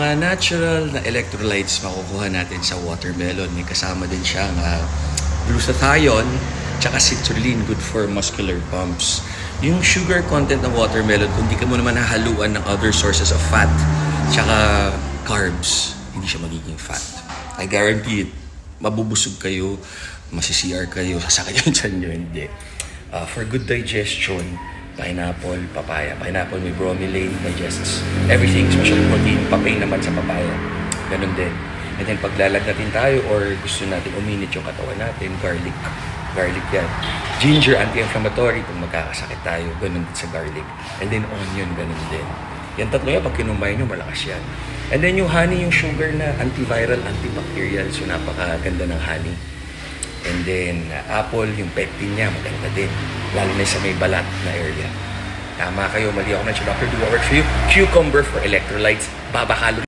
mga natural na electrolytes makukuha natin sa watermelon. May kasama din siyang glutathione tsaka citrulline, good for muscular pumps. Yung sugar content ng watermelon, kung di ka mo naman hahaluan ng other sources of fat tsaka carbs, hindi siya magiging fat. I guarantee it, mabubusog kayo, masi-CR kayo, sasakit yung tiyan nyo, hindi. For good digestion, pineapple, papaya. Pineapple may bromelain, digests everything, especially protein. Papay naman sa papaya. Ganun din. And then paglalagnatin tayo or gusto natin uminit yung katawan natin, garlic. Garlic yan. Ginger, anti-inflammatory. Pag magkakasakit tayo, ganun din sa garlic. And then onion, ganun din. Yan tatlo yan, pag kinumbay nyo, malakas yan. And then yung honey, yung sugar na antiviral, antibacterial. So napakaganda ng honey. And then apple, yung pectin niya, maganda din. Lalo na sa may balat na area. Tama kayo, mali ako na siya. Dr. Do work for you. Cucumber for electrolytes. Baba calories.